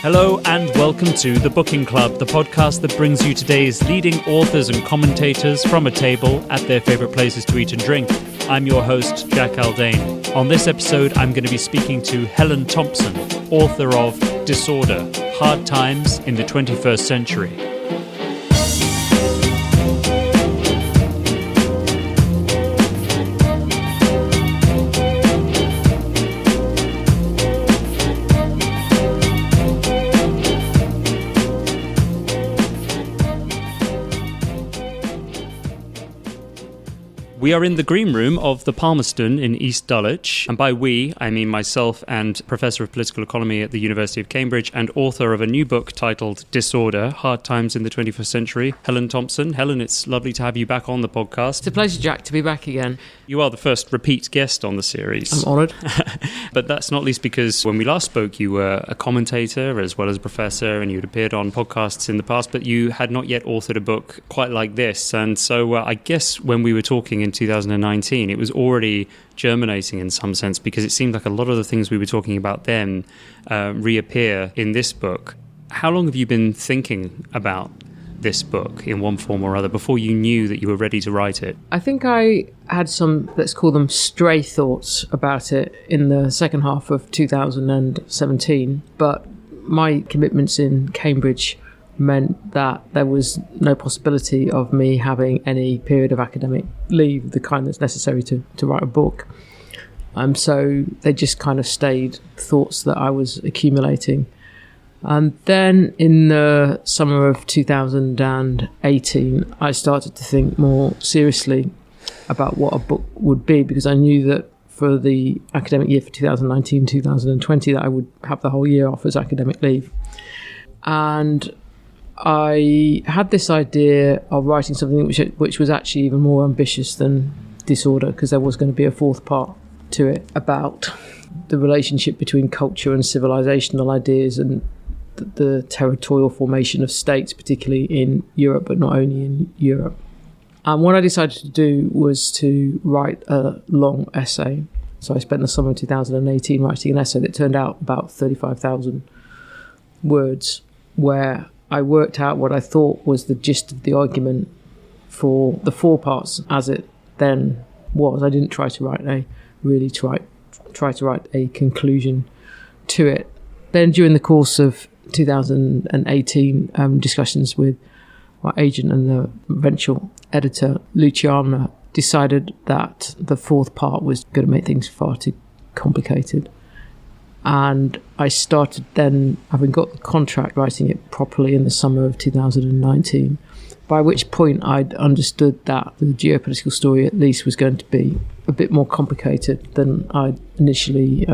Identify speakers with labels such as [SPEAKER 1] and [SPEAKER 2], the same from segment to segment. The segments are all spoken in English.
[SPEAKER 1] Hello and welcome to The Booking Club, the podcast that brings you today's leading authors and commentators from a table at their favourite places to eat and drink. I'm your host, Jack Aldane. On this episode, I'm going to be speaking to Helen Thompson, author of Disorder, Hard Times in the 21st Century. We are in the green room of the Palmerston in East Dulwich, and by we, I mean myself and Professor of Political Economy at the University of Cambridge and author of a new book titled Disorder, Hard Times in the 21st Century, Helen Thompson. Helen, it's lovely to have you back on the podcast.
[SPEAKER 2] It's a pleasure, Jack, to be back again.
[SPEAKER 1] You are the first repeat guest on the series.
[SPEAKER 2] I'm honoured.
[SPEAKER 1] But that's not least because when we last spoke, you were a commentator as well as a professor, and you'd appeared on podcasts in the past, but you had not yet authored a book quite like this. And so I guess when we were talking in 2019, it was already germinating in some sense, because it seemed like a lot of the things we were talking about then reappear in this book. How long have you been thinking about this book in one form or other before you knew that you were ready to write it?
[SPEAKER 2] I think I had some, let's call them stray thoughts about it in the second half of 2017, but my commitments in Cambridge meant that there was no possibility of me having any period of academic leave, the kind that's necessary to write a book. So they just kind of stayed thoughts that I was accumulating. And then in the summer of 2018, I started to think more seriously about what a book would be, because I knew that for the academic year for 2019-2020 that I would have the whole year off as academic leave. And I had this idea of writing something which was actually even more ambitious than Disorder, because there was going to be a fourth part to it about the relationship between culture and civilizational ideas and the territorial formation of states, particularly in Europe, but not only in Europe. And what I decided to do was to write a long essay. So I spent the summer of 2018 writing an essay that turned out about 35,000 words, where I worked out what I thought was the gist of the argument for the four parts as it then was. I didn't try to write a conclusion to it. Then during the course of 2018, discussions with my agent and the eventual editor, Luciana, decided that the fourth part was going to make things far too complicated. And I started then, having got the contract, writing it properly in the summer of 2019, by which point I'd understood that the geopolitical story at least was going to be a bit more complicated than I'd initially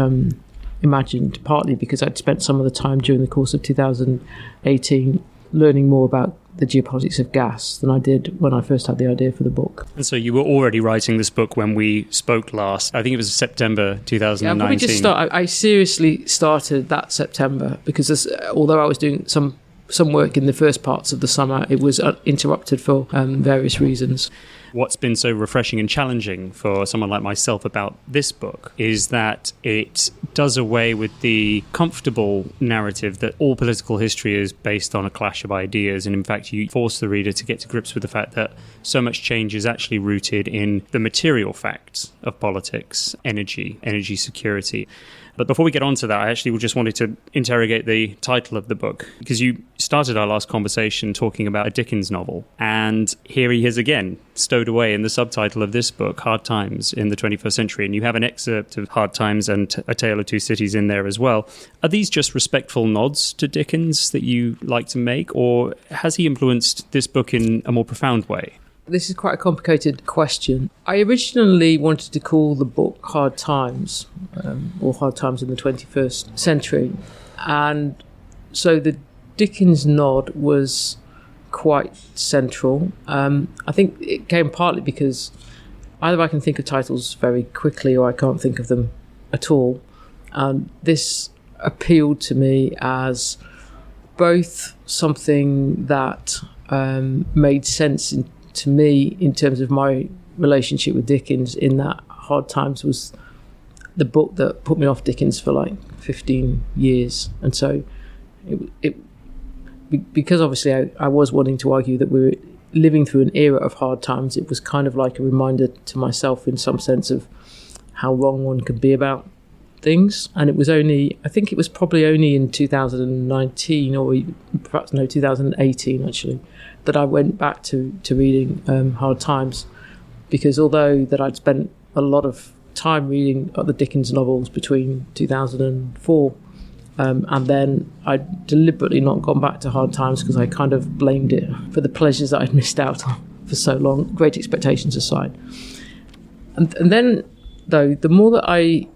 [SPEAKER 2] imagined, partly because I'd spent some of the time during the course of 2018 learning more about the geopolitics of gas than I did when I first had the idea for the book.
[SPEAKER 1] And so you were already writing this book when we spoke last. I think it was September 2019.
[SPEAKER 2] Yeah, I seriously started that September, because although I was doing some work in the first parts of the summer, it was interrupted for various reasons.
[SPEAKER 1] What's been so refreshing and challenging for someone like myself about this book is that it does away with the comfortable narrative that all political history is based on a clash of ideas. And in fact, you force the reader to get to grips with the fact that so much change is actually rooted in the material facts of politics, energy security. But before we get on to that, I actually just wanted to interrogate the title of the book, because you started our last conversation talking about a Dickens novel. And here he is again, stowed away in the subtitle of this book, Hard Times in the 21st Century. And you have an excerpt of Hard Times and A Tale of Two Cities in there as well. Are these just respectful nods to Dickens that you like to make, or has he influenced this book in a more profound way?
[SPEAKER 2] This is quite a complicated question. I originally wanted to call the book Hard Times, or Hard Times in the 21st Century. And so the Dickens nod was quite central. I think it came partly because either I can think of titles very quickly or I can't think of them at all. And this appealed to me as both something that made sense to me in terms of my relationship with Dickens, in that Hard Times was the book that put me off Dickens for like 15 years. And so Because obviously I was wanting to argue that we were living through an era of hard times, it was kind of like a reminder to myself in some sense of how wrong one could be about things. And it was probably only in 2019 or perhaps 2018 actually, that I went back to reading Hard Times, because although that I'd spent a lot of time reading the Dickens novels between 2004 and then I'd deliberately not gone back to Hard Times because I kind of blamed it for the pleasures that I'd missed out on for so long, Great Expectations aside. And then, though, the more that I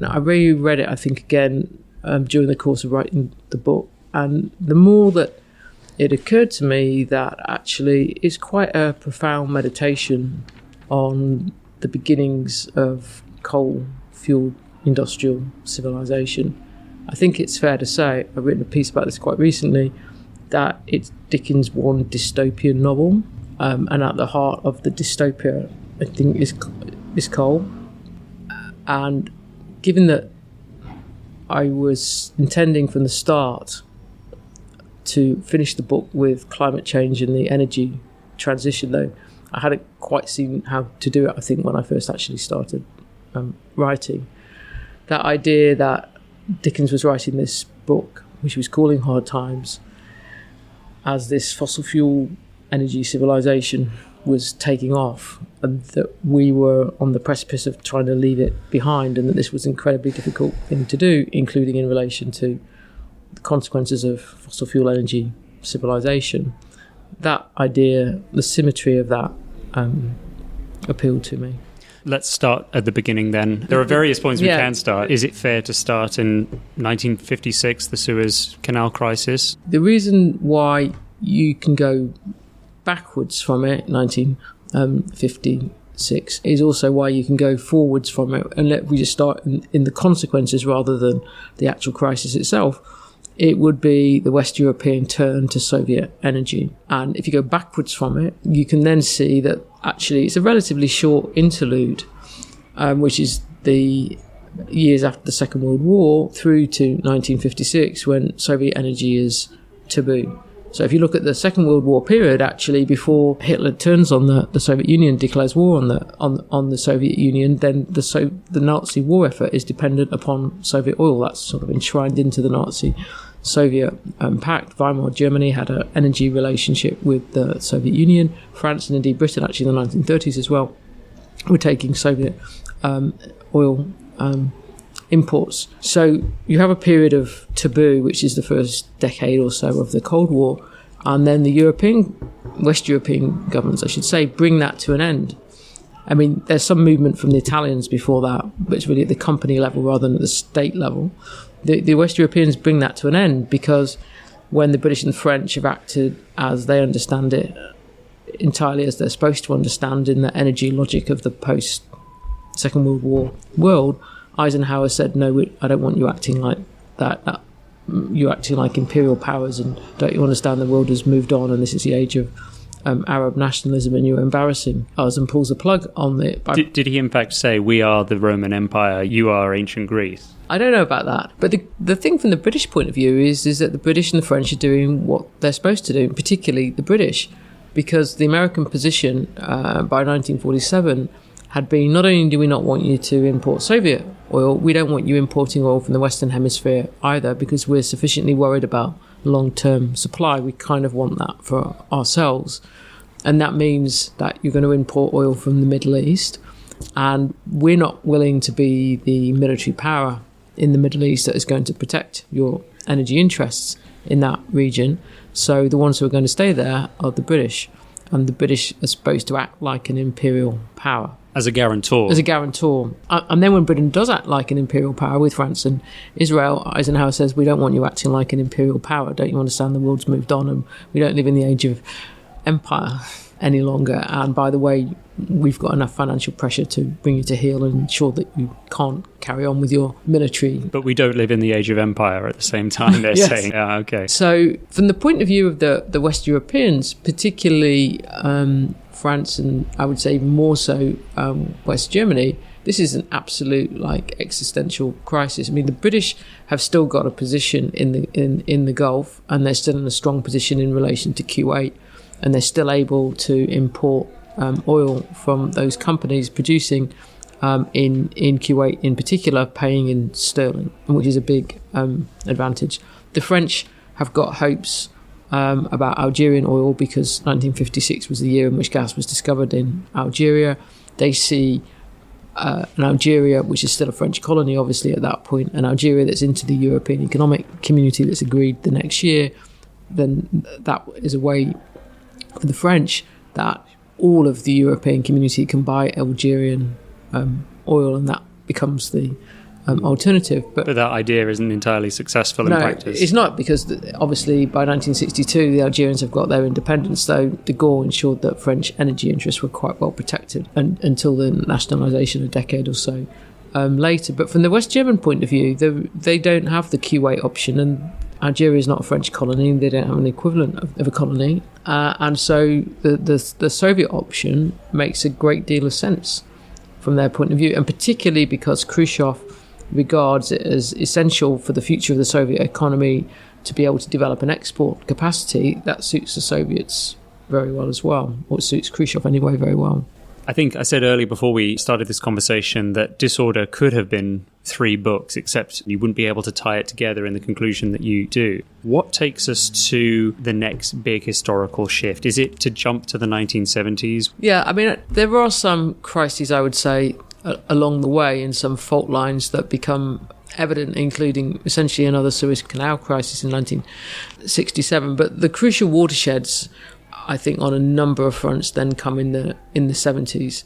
[SPEAKER 2] I reread it, I think, again, during the course of writing the book, and the more that it occurred to me that actually it's quite a profound meditation on the beginnings of coal-fueled industrial civilization. I think it's fair to say, I've written a piece about this quite recently, that it's Dickens' one dystopian novel, and at the heart of the dystopia, I think, is coal. And given that I was intending from the start to finish the book with climate change and the energy transition, though I hadn't quite seen how to do it, I think, when I first actually started writing. That idea that Dickens was writing this book, which he was calling Hard Times, as this fossil fuel energy civilization was taking off, and that we were on the precipice of trying to leave it behind, and that this was an incredibly difficult thing to do, including in relation to the consequences of fossil fuel energy civilization. That idea, the symmetry of that, appealed to me.
[SPEAKER 1] Let's start at the beginning then. There are various points we can start. Is it fair to start in 1956, the Suez Canal crisis?
[SPEAKER 2] The reason why you can go backwards from it, 1956, is also why you can go forwards from it. And let we just start in the consequences rather than the actual crisis itself. It would be the West European turn to Soviet energy. And if you go backwards from it, you can then see that actually it's a relatively short interlude, which is the years after the Second World War through to 1956, when Soviet energy is taboo. So if you look at the Second World War period, actually, before Hitler turns on the Soviet Union, declares war on the Soviet Union, then the Nazi war effort is dependent upon Soviet oil. That's sort of enshrined into the Nazi-Soviet pact. Weimar Germany had an energy relationship with the Soviet Union. France and indeed Britain, actually in the 1930s as well, were taking Soviet oil imports. So you have a period of taboo, which is the first decade or so of the Cold War, and then the West European governments, I should say, bring that to an end. I mean, there's some movement from the Italians before that, but it's really at the company level rather than at the state level. The West Europeans bring that to an end because when the British and the French have acted as they understand it, entirely as they're supposed to understand in the energy logic of the post-Second World War world, Eisenhower said, no, I don't want you acting like that. You're acting like imperial powers, and don't you understand the world has moved on and this is the age of Arab nationalism, and you're embarrassing us, and pulls the plug on it.
[SPEAKER 1] Did he in fact say, we are the Roman Empire, you are ancient Greece?
[SPEAKER 2] I don't know about that. But the thing from the British point of view is that the British and the French are doing what they're supposed to do, particularly the British, because the American position by 1947 had been, not only do we not want you to import Soviet oil, we don't want you importing oil from the Western Hemisphere either, because we're sufficiently worried about long-term supply. We kind of want that for ourselves. And that means that you're going to import oil from the Middle East, and we're not willing to be the military power in the Middle East that is going to protect your energy interests in that region. So the ones who are going to stay there are the British, and the British are supposed to act like an imperial power.
[SPEAKER 1] As a guarantor.
[SPEAKER 2] As a guarantor. And then when Britain does act like an imperial power with France and Israel, Eisenhower says, we don't want you acting like an imperial power. Don't you understand the world's moved on and we don't live in the age of empire any longer? And by the way, we've got enough financial pressure to bring you to heel and ensure that you can't carry on with your military.
[SPEAKER 1] But we don't live in the age of empire at the same time, they're
[SPEAKER 2] yes.
[SPEAKER 1] saying. Yeah, okay.
[SPEAKER 2] So from the point of view of the West Europeans, particularly France and I would say more so West Germany, this is an absolute existential crisis. I mean, the British have still got a position in the Gulf, and they're still in a strong position in relation to Kuwait, and they're still able to import oil from those companies producing in Kuwait in particular, paying in sterling, which is a big advantage. The French have got hopes about Algerian oil because 1956 was the year in which gas was discovered in Algeria. They see an Algeria, which is still a French colony, obviously, at that point, an Algeria that's into the European Economic Community that's agreed the next year. Then that is a way for the French that all of the European community can buy Algerian oil, and that becomes the alternative. But
[SPEAKER 1] that idea isn't entirely successful in practice.
[SPEAKER 2] It's not, because obviously by 1962 the Algerians have got their independence, though de Gaulle ensured that French energy interests were quite well protected until the nationalisation a decade or so later. But from the West German point of view, they don't have the Kuwait option, and Algeria is not a French colony. They don't have an equivalent of a colony, and so the Soviet option makes a great deal of sense from their point of view, and particularly because Khrushchev regards it as essential for the future of the Soviet economy to be able to develop an export capacity. That suits the Soviets very well as well, or it suits Khrushchev anyway very well.
[SPEAKER 1] I think I said earlier before we started this conversation that Disorder could have been 3 books, except you wouldn't be able to tie it together in the conclusion that you do. What takes us to the next big historical shift? Is it to jump to the 1970s?
[SPEAKER 2] Yeah, I mean, there are some crises, I would say, along the way, and some fault lines that become evident, including essentially another Suez Canal crisis in 1967. But the crucial watersheds, I think, on a number of fronts then come in the 70s,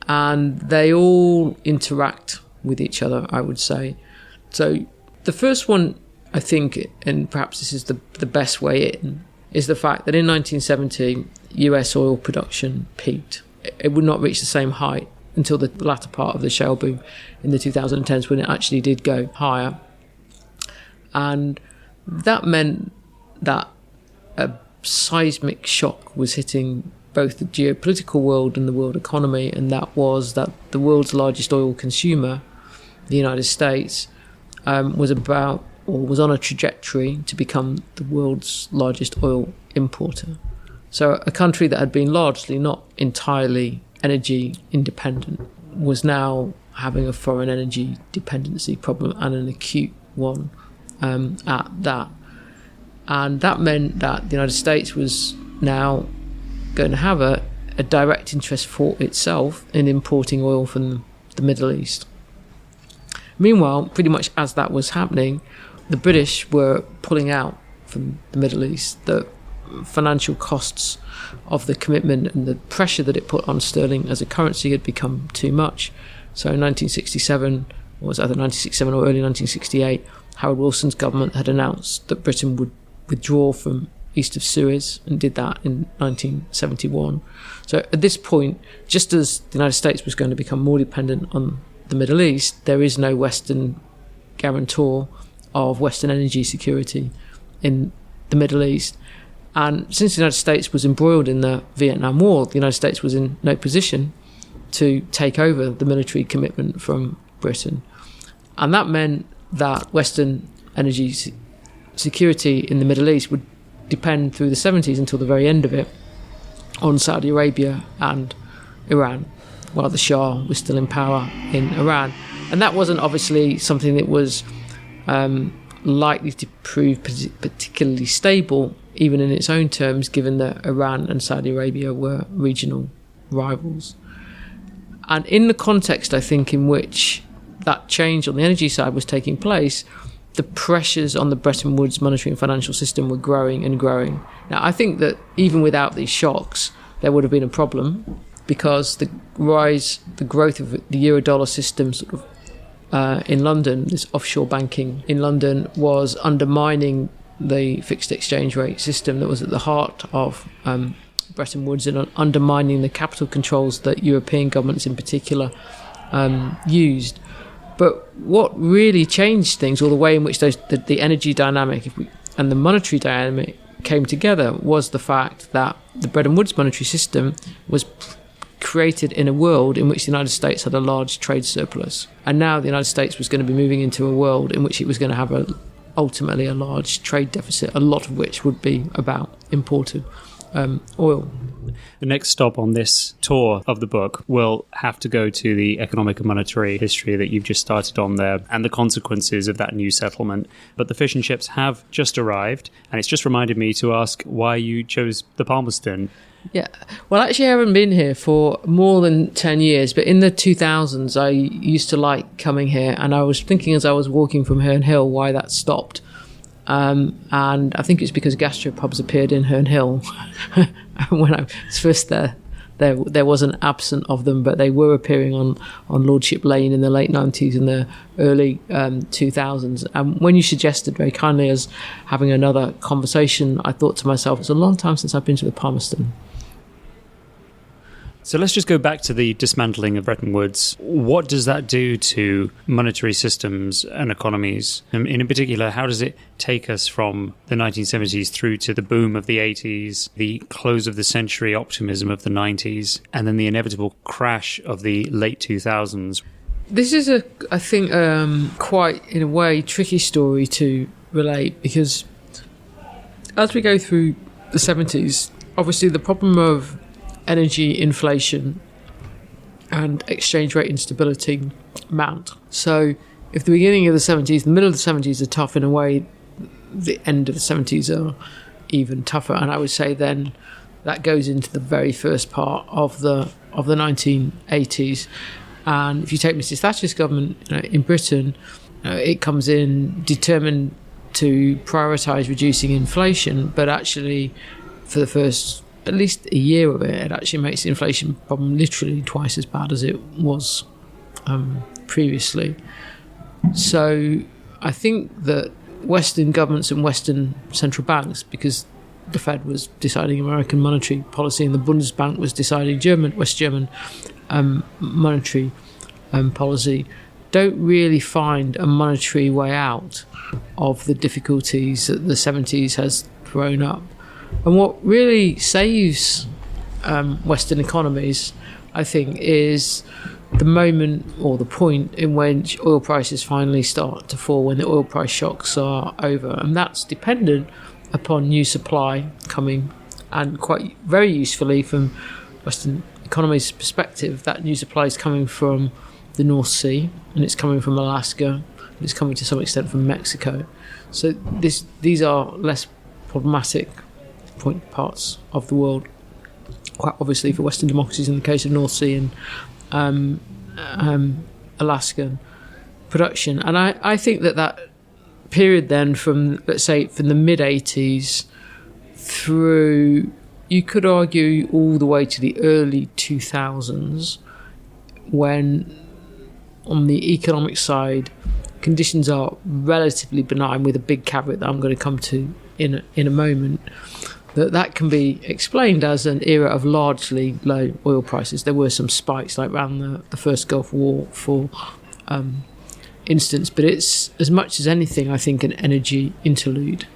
[SPEAKER 2] and they all interact with each other, I would say. So the first one, I think, and perhaps this is the best way in, is the fact that in 1970 US oil production peaked. It would not reach the same height until the latter part of the shale boom in the 2010s, when it actually did go higher. And that meant that a seismic shock was hitting both the geopolitical world and the world economy, and that was that the world's largest oil consumer, the United States, was on a trajectory to become the world's largest oil importer. So a country that had been largely, not entirely, energy independent was now having a foreign energy dependency problem, and an acute one at that. And that meant that the United States was now going to have a direct interest for itself in importing oil from the Middle East. Meanwhile, pretty much as that was happening, the British were pulling out from the Middle East. The financial costs of the commitment and the pressure that it put on sterling as a currency had become too much. So in 1967, or was it either 1967 or early 1968, Harold Wilson's government had announced that Britain would withdraw from east of Suez, and did that in 1971. So at this point, just as the United States was going to become more dependent on the Middle East, there is no Western guarantor of Western energy security in the Middle East. And since the United States was embroiled in the Vietnam War, the United States was in no position to take over the military commitment from Britain. And that meant that Western energy security in the Middle East would depend through the 70s until the very end of it on Saudi Arabia and Iran, while the Shah was still in power in Iran. And that wasn't obviously something that was likely to prove particularly stable, even in its own terms, given that Iran and Saudi Arabia were regional rivals. And in the context, I think, in which that change on the energy side was taking place, the pressures on the Bretton Woods monetary and financial system were growing and growing. Now, I think that even without these shocks, there would have been a problem, because the growth of the euro-dollar system sort of in London, this offshore banking in London, was undermining the fixed exchange rate system that was at the heart of Bretton Woods, and undermining the capital controls that European governments in particular used. But what really changed things, or the way in which the energy dynamic and the monetary dynamic came together, was the fact that the Bretton Woods monetary system was created in a world in which the United States had a large trade surplus. And now the United States was going to be moving into a world in which it was going to have ultimately a large trade deficit, a lot of which would be about imported oil.
[SPEAKER 1] The next stop on this tour of the book will have to go to the economic and monetary history that you've just started on there and the consequences of that new settlement. But the fish and chips have just arrived, and it's just reminded me to ask why you chose the Palmerston.
[SPEAKER 2] Yeah, well, actually, I haven't been here for more than 10 years, but in the 2000s, I used to like coming here, and I was thinking as I was walking from Herne Hill why that stopped. And I think it's because gastropubs appeared in Herne Hill. When I was first there wasn't absent of them, but they were appearing on Lordship Lane in the late 90s and the early 2000s. And when you suggested very kindly as having another conversation, I thought to myself, it's a long time since I've been to the Palmerston.
[SPEAKER 1] So let's just go back to the dismantling of Bretton Woods. What does that do to monetary systems and economies? And in particular, how does it take us from the 1970s through to the boom of the 80s, the close of the century optimism of the 90s, and then the inevitable crash of the late 2000s?
[SPEAKER 2] This is, I think, quite, in a way, tricky story to relate, because as we go through the 70s, obviously the problem of energy inflation and exchange rate instability mount. So if the beginning of the 70s, the middle of the 70s are tough, in a way the end of the 70s are even tougher. And I would say then that goes into the very first part of the 1980s. And if you take Mrs. Thatcher's government in Britain, it comes in determined to prioritise reducing inflation, but actually for the first at least a year of it, it actually makes the inflation problem literally twice as bad as it was previously. So I think that Western governments and Western central banks, because the Fed was deciding American monetary policy and the Bundesbank was deciding West German monetary policy, don't really find a monetary way out of the difficulties that the 70s has thrown up. And what really saves Western economies, I think, is the moment or the point in which oil prices finally start to fall, when the oil price shocks are over. And that's dependent upon new supply coming, and quite very usefully from Western economies' perspective, that new supply is coming from the North Sea, and it's coming from Alaska, and it's coming to some extent from Mexico. So these are less problematic parts of the world, quite obviously for Western democracies in the case of North Sea and Alaskan production. And I think that period then from, let's say, from the mid-80s through, you could argue, all the way to the early 2000s, when on the economic side conditions are relatively benign, with a big caveat that I'm going to come to in a moment, that can be explained as an era of largely low oil prices. There were some spikes, like around the first Gulf War, for instance, but it's, as much as anything, I think, an energy interlude.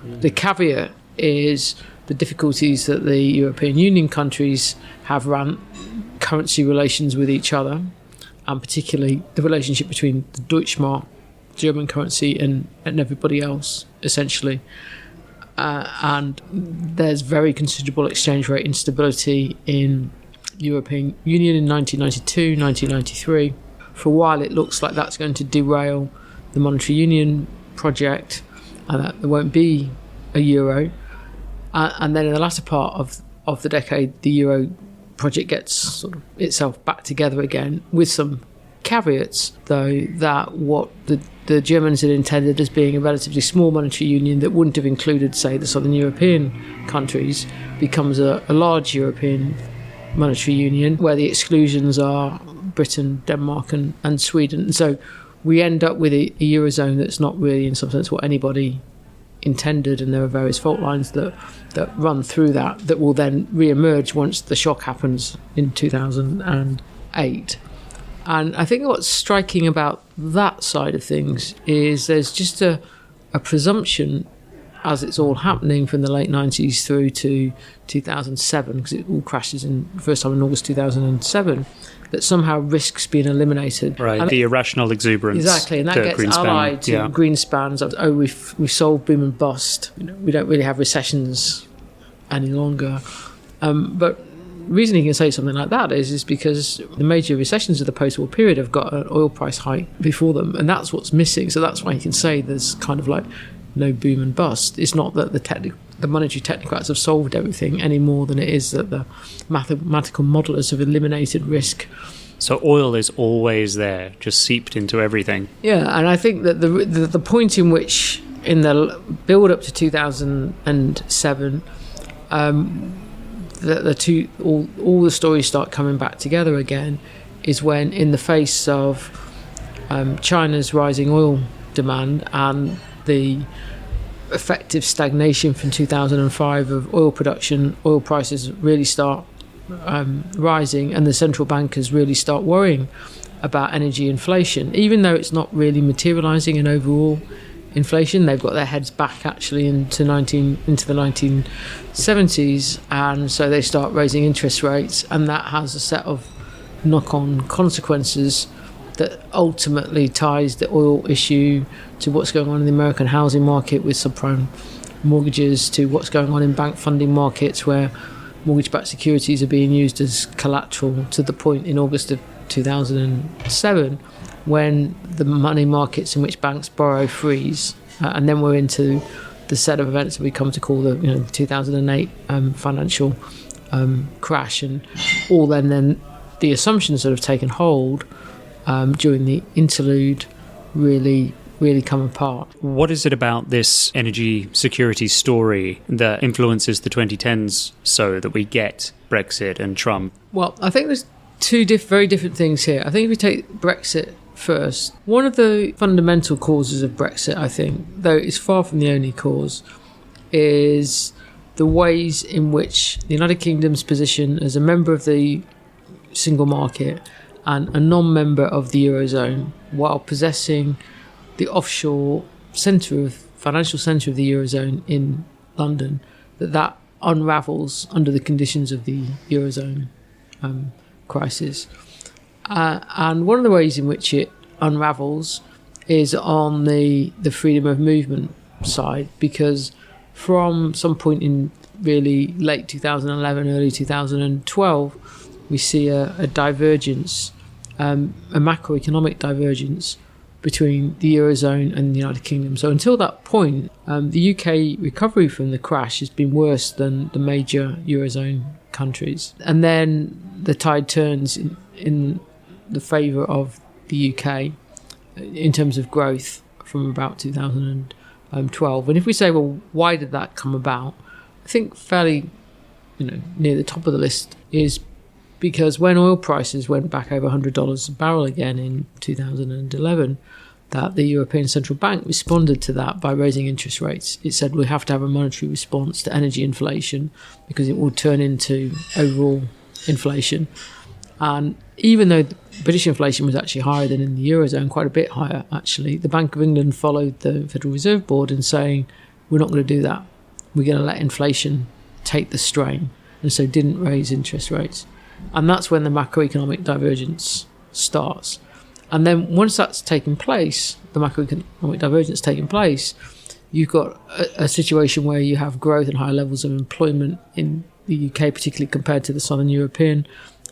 [SPEAKER 2] The caveat is the difficulties that the European Union countries have around currency relations with each other, and particularly the relationship between the Deutschmark, German currency, and everybody else, essentially. And there's very considerable exchange rate instability in European Union in 1992, 1993. For a while, it looks like that's going to derail the monetary union project, and that there won't be a euro. And then in the latter part of the decade, the euro project gets sort of itself back together again, with some caveats, though, that what the Germans had intended as being a relatively small monetary union that wouldn't have included, say, the southern European countries, becomes a large European monetary union where the exclusions are Britain, Denmark and Sweden. So we end up with a eurozone that's not really, in some sense, what anybody intended, and there are various fault lines that run through that will then re-emerge once the shock happens in 2008. And I think what's striking about that side of things is there's just a presumption as it's all happening from the late 90s through to 2007, because it all crashes in first time in August 2007, that somehow risk's been eliminated.
[SPEAKER 1] Right, and the irrational exuberance.
[SPEAKER 2] Exactly, and that gets
[SPEAKER 1] Greenspan,
[SPEAKER 2] allied to Greenspan's, we've solved boom and bust. We don't really have recessions any longer. But the reason you can say something like that is because the major recessions of the post-war period have got an oil price hike before them, and that's what's missing. So that's why you can say there's kind of like no boom and bust. It's not that the monetary technocrats have solved everything any more than it is that the mathematical modelers have eliminated risk.
[SPEAKER 1] So oil is always there, just seeped into everything.
[SPEAKER 2] Yeah, and I think that the point in which, in the build-up to 2007, all the stories start coming back together again, is when, in the face of China's rising oil demand and the effective stagnation from 2005 of oil production, oil prices really start rising, and the central bankers really start worrying about energy inflation, even though it's not really materialising in overall inflation. They've got their heads back actually into the 1970s, and so they start raising interest rates, and that has a set of knock-on consequences that ultimately ties the oil issue to what's going on in the American housing market with subprime mortgages, to what's going on in bank funding markets where mortgage-backed securities are being used as collateral, to the point in August of 2007 when the money markets in which banks borrow freeze, and then we're into the set of events that we come to call the 2008 financial crash, and all then the assumptions that have taken hold during the interlude really come apart.
[SPEAKER 1] What is it about this energy security story that influences the 2010s so that we get Brexit and Trump?
[SPEAKER 2] Well, I think there's two very different things here. I think if we take Brexit first, one of the fundamental causes of Brexit, I think, though it's far from the only cause, is the ways in which the United Kingdom's position as a member of the single market and a non-member of the eurozone, while possessing the offshore financial centre of the eurozone in London, that unravels under the conditions of the eurozone crisis. And one of the ways in which it unravels is on the freedom of movement side, because from some point in really late 2011, early 2012, we see a divergence, a macroeconomic divergence between the Eurozone and the United Kingdom. So until that point, the UK recovery from the crash has been worse than the major Eurozone countries. And then the tide turns in the favour of the UK in terms of growth from about 2012. And if we say, well, why did that come about? I think fairly near the top of the list is because when oil prices went back over $100 a barrel again in 2011, that the European Central Bank responded to that by raising interest rates. It said we have to have a monetary response to energy inflation because it will turn into overall inflation. And even though British inflation was actually higher than in the Eurozone, quite a bit higher actually, the Bank of England followed the Federal Reserve Board in saying, we're not going to do that. We're going to let inflation take the strain, and so didn't raise interest rates. And that's when the macroeconomic divergence starts. And then once that's taken place, the macroeconomic divergence taking place, you've got a situation where you have growth and higher levels of employment in the UK, particularly compared to the Southern European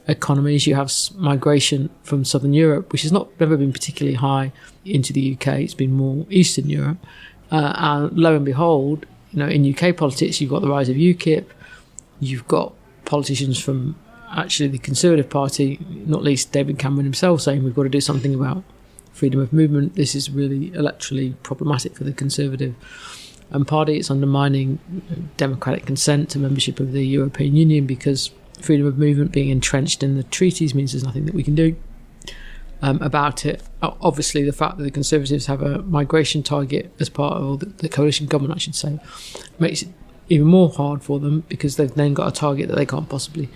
[SPEAKER 2] economies. You have migration from Southern Europe, which has never been particularly high, into the UK. It's been more Eastern Europe. And lo and behold, in UK politics, you've got the rise of UKIP. You've got politicians from actually the Conservative Party, not least David Cameron himself, saying we've got to do something about freedom of movement. This is really electorally problematic for the Conservative Party. It's undermining democratic consent to membership of the European Union, because freedom of movement being entrenched in the treaties means there's nothing that we can do about it. Obviously, the fact that the Conservatives have a migration target as part of the coalition government, I should say, makes it even more hard for them, because they've then got a target that they can't possibly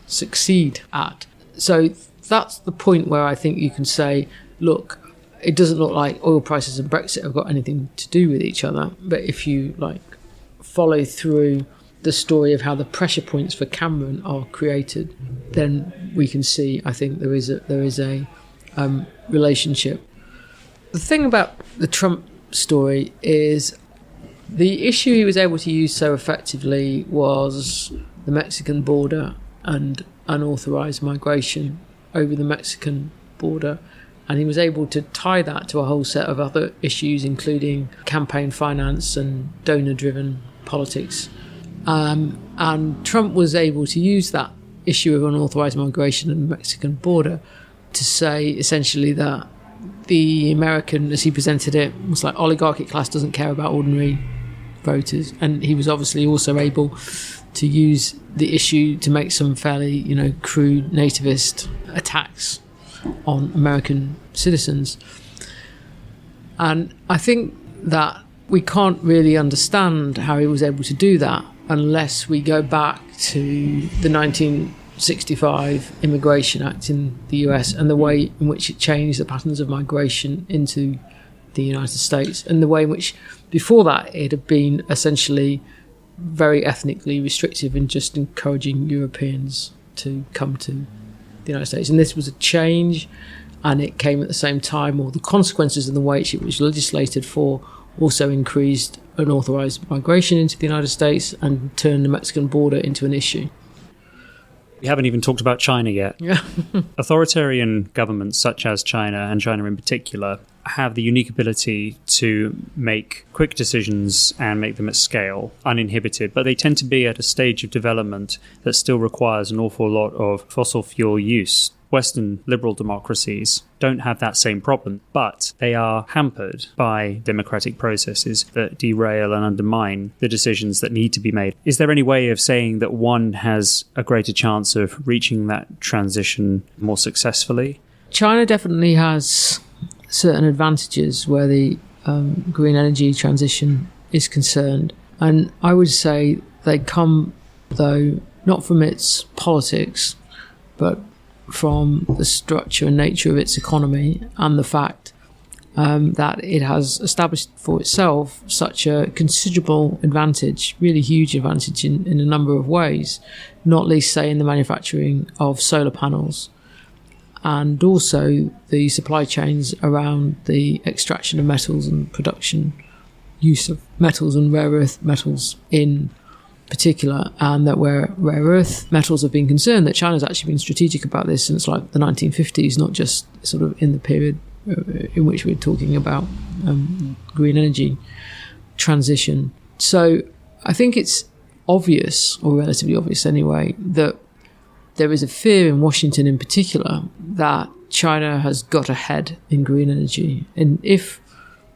[SPEAKER 2] succeed at. So that's the point where I think you can say, look, it doesn't look like oil prices and Brexit have got anything to do with each other, but if you follow through the story of how the pressure points for Cameron are created, then we can see, I think, there is a relationship. The thing about the Trump story is the issue he was able to use so effectively was the Mexican border and unauthorized migration over the Mexican border. And he was able to tie that to a whole set of other issues, including campaign finance and donor-driven politics. And Trump was able to use that issue of unauthorized migration and the Mexican border to say essentially that the American, as he presented it, was like oligarchic class doesn't care about ordinary voters. And he was obviously also able to use the issue to make some fairly, crude nativist attacks on American citizens. And I think that we can't really understand how he was able to do that unless we go back to the 1965 Immigration Act in the US and the way in which it changed the patterns of migration into the United States, and the way in which before that it had been essentially very ethnically restrictive and just encouraging Europeans to come to the United States. And this was a change, and it came at the same time, or the consequences of the way it was legislated for also increased unauthorized migration into the United States and turned the Mexican border into an issue.
[SPEAKER 1] We haven't even talked about China yet.
[SPEAKER 2] Yeah.
[SPEAKER 1] Authoritarian governments such as China, and China in particular, have the unique ability to make quick decisions and make them at scale, uninhibited, but they tend to be at a stage of development that still requires an awful lot of fossil fuel use. Western liberal democracies don't have that same problem, but they are hampered by democratic processes that derail and undermine the decisions that need to be made. Is there any way of saying that one has a greater chance of reaching that transition more successfully?
[SPEAKER 2] China definitely has certain advantages where the green energy transition is concerned. And I would say they come, though, not from its politics, but from the structure and nature of its economy and the fact that it has established for itself such a considerable advantage, really huge advantage in a number of ways, not least, say, in the manufacturing of solar panels, and also the supply chains around the extraction of metals and production, use of metals and rare earth metals in particular, and that where rare earth metals have been concerned, that China's actually been strategic about this since like the 1950s, not just sort of in the period in which we're talking about green energy transition. So I think it's obvious, or relatively obvious anyway, that there is a fear in Washington in particular that China has got ahead in green energy. And if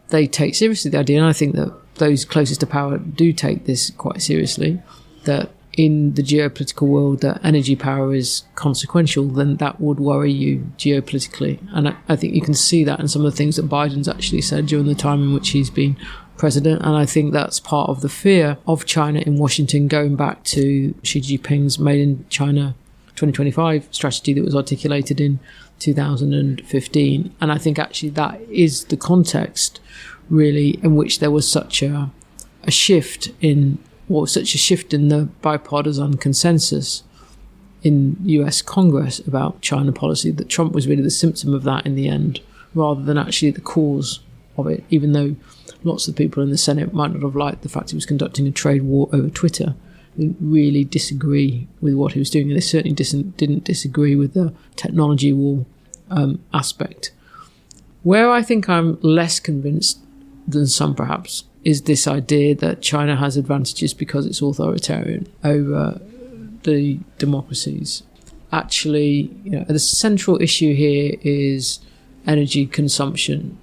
[SPEAKER 2] they take seriously the idea, and I think that those closest to power do take this quite seriously, that in the geopolitical world that energy power is consequential, then that would worry you geopolitically. And I think you can see that in some of the things that Biden's actually said during the time in which he's been president. And I think that's part of the fear of China in Washington, going back to Xi Jinping's Made in China 2025 strategy that was articulated in 2015. And I think actually that is the context really in which there was such a shift in the bipartisan consensus in US Congress about China policy, that Trump was really the symptom of that in the end, rather than actually the cause of it, even though lots of people in the Senate might not have liked the fact he was conducting a trade war over Twitter. They didn't really disagree with what he was doing, and they certainly didn't disagree with the technology war aspect. Where I think I'm less convinced than some perhaps is this idea that China has advantages because it's authoritarian over the democracies. Actually, the central issue here is energy consumption,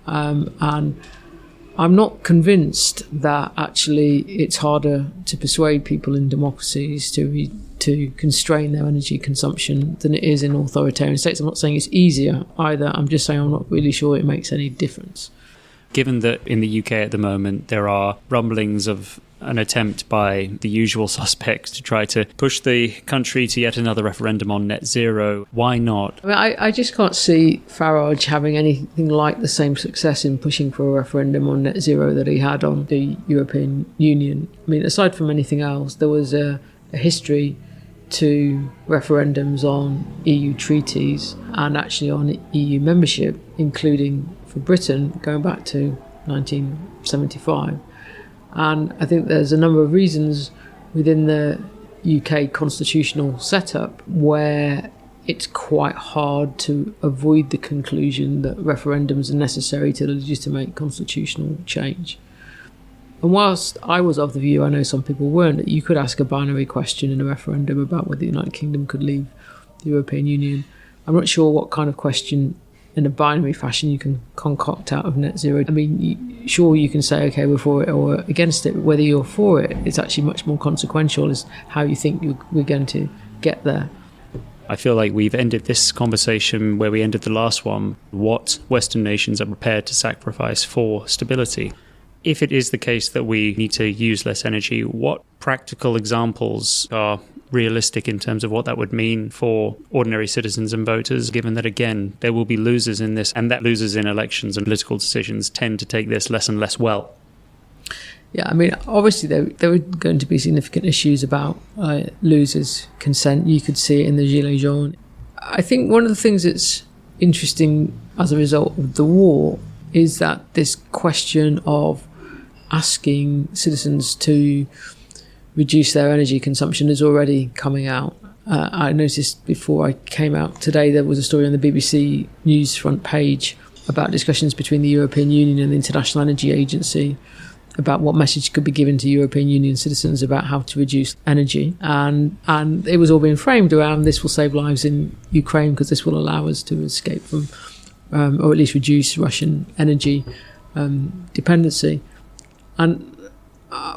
[SPEAKER 2] and I'm not convinced that actually it's harder to persuade people in democracies to constrain their energy consumption than it is in authoritarian states. I'm not saying it's easier either. I'm just saying I'm not really sure it makes any difference.
[SPEAKER 1] Given that in the UK at the moment there are rumblings of an attempt by the usual suspects to try to push the country to yet another referendum on net zero. Why not?
[SPEAKER 2] I mean, I just can't see Farage having anything like the same success in pushing for a referendum on net zero that he had on the European Union. I mean, aside from anything else, there was a history to referendums on EU treaties and actually on EU membership, including for Britain going back to 1975. And I think there's a number of reasons within the UK constitutional setup where it's quite hard to avoid the conclusion that referendums are necessary to legitimate constitutional change. And whilst I was of the view, I know some people weren't, that you could ask a binary question in a referendum about whether the United Kingdom could leave the European Union. I'm not sure what kind of question in a binary fashion you can concoct out of net zero. I mean, sure, you can say, okay, we're for it or against it, but whether you're for it, it's actually much more consequential as how you think we're going to get there.
[SPEAKER 1] I feel like we've ended this conversation where we ended the last one. What Western nations are prepared to sacrifice for stability? If it is the case that we need to use less energy, what practical examples are realistic in terms of what that would mean for ordinary citizens and voters, given that, again, there will be losers in this, and that losers in elections and political decisions tend to take this less and less well?
[SPEAKER 2] Yeah, I mean, obviously there are going to be significant issues about losers' consent. You could see it in the Gilets jaunes. I think one of the things that's interesting as a result of the war is that this question of asking citizens to reduce their energy consumption is already coming out. I noticed before I came out today there was a story on the BBC News front page about discussions between the European Union and the International Energy Agency about what message could be given to European Union citizens about how to reduce energy. And it was all being framed around this will save lives in Ukraine because this will allow us to escape from, or at least reduce Russian energy dependency. And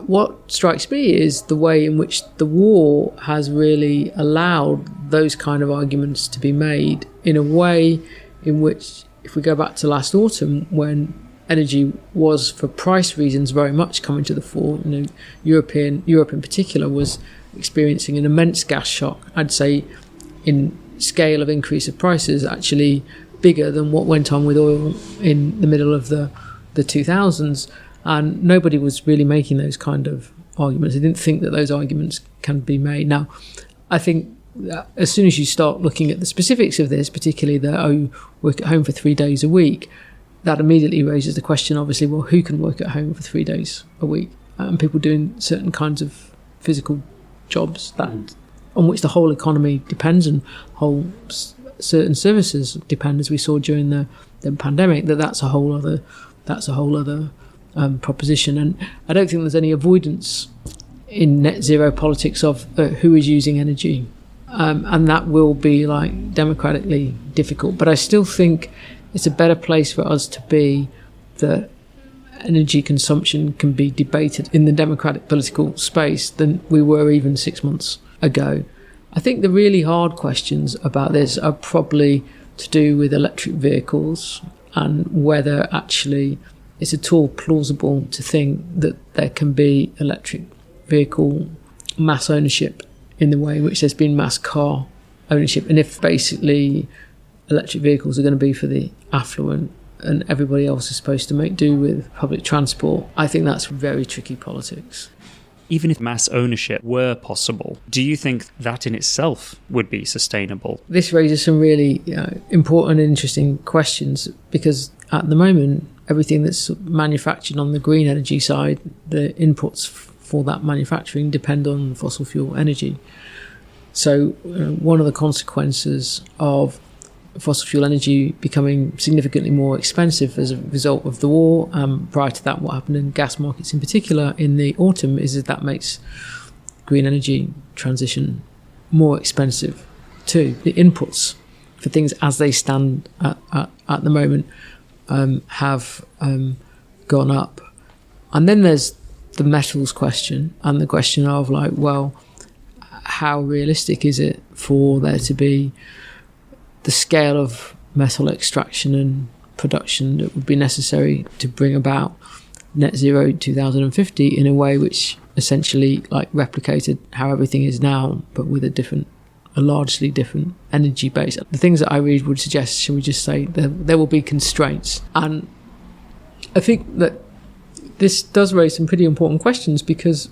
[SPEAKER 2] what strikes me is the way in which the war has really allowed those kind of arguments to be made in a way in which, if we go back to last autumn, when energy was, for price reasons, very much coming to the fore, Europe in particular was experiencing an immense gas shock. I'd say in scale of increase of prices, actually bigger than what went on with oil in the middle of the 2000s. And nobody was really making those kind of arguments. I didn't think that those arguments can be made. Now, I think that as soon as you start looking at the specifics of this, particularly the work at home for 3 days a week, that immediately raises the question, obviously, well, who can work at home for 3 days a week? And people doing certain kinds of physical jobs on which the whole economy depends and certain services depend, as we saw during the pandemic. That's a whole other proposition. And I don't think there's any avoidance in net zero politics of who is using energy, and that will be democratically difficult. But I still think it's a better place for us to be that energy consumption can be debated in the democratic political space than we were even 6 months ago. I think the really hard questions about this are probably to do with electric vehicles and whether actually it's at all plausible to think that there can be electric vehicle mass ownership in the way in which there's been mass car ownership, and if basically electric vehicles are going to be for the affluent and everybody else is supposed to make do with public transport. I think that's very tricky politics.
[SPEAKER 1] Even if mass ownership were possible, do you think that in itself would be sustainable?
[SPEAKER 2] This raises some really important and interesting questions, because at the moment, everything that's manufactured on the green energy side, the inputs for that manufacturing depend on fossil fuel energy. So one of the consequences of fossil fuel energy becoming significantly more expensive as a result of the war, prior to that what happened in gas markets in particular in the autumn, is that makes green energy transition more expensive too. The inputs for things as they stand at the moment have gone up. And then there's the metals question and the question of how realistic is it for there to be the scale of metal extraction and production that would be necessary to bring about net zero 2050 in a way which essentially like replicated how everything is now, but with a largely different energy base. The things that I read would suggest, shall we just say, there will be constraints. And I think that this does raise some pretty important questions, because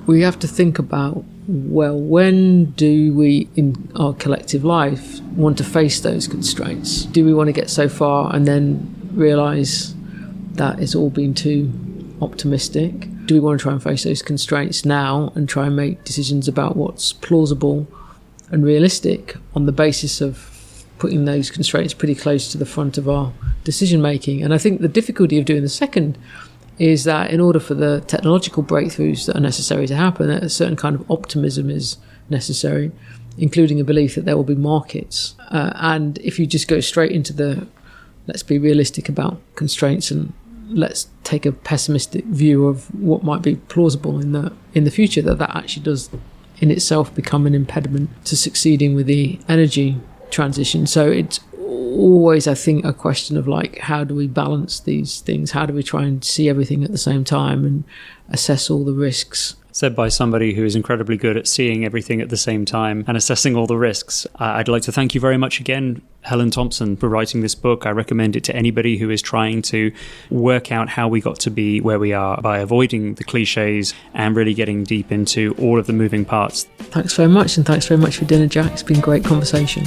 [SPEAKER 2] we have to think about, well, when do we in our collective life want to face those constraints? Do we want to get so far and then realise that it's all been too optimistic? Do we want to try and face those constraints now and try and make decisions about what's plausible and realistic on the basis of putting those constraints pretty close to the front of our decision making? And I think the difficulty of doing the second is that in order for the technological breakthroughs that are necessary to happen, a certain kind of optimism is necessary, including a belief that there will be markets. And if you just go straight into let's be realistic about constraints and let's take a pessimistic view of what might be plausible in the future, that actually does in itself become an impediment to succeeding with the energy transition. So it's always, I think, a question of like, how do we balance these things? How do we try and see everything at the same time and assess all the risks?
[SPEAKER 1] Said by somebody who is incredibly good at seeing everything at the same time and assessing all the risks. I'd like to thank you very much again, Helen Thompson, for writing this book. I recommend it to anybody who is trying to work out how we got to be where we are by avoiding the cliches and really getting deep into all of the moving parts.
[SPEAKER 2] Thanks very much, and thanks very much for dinner, Jack. It's been a great conversation.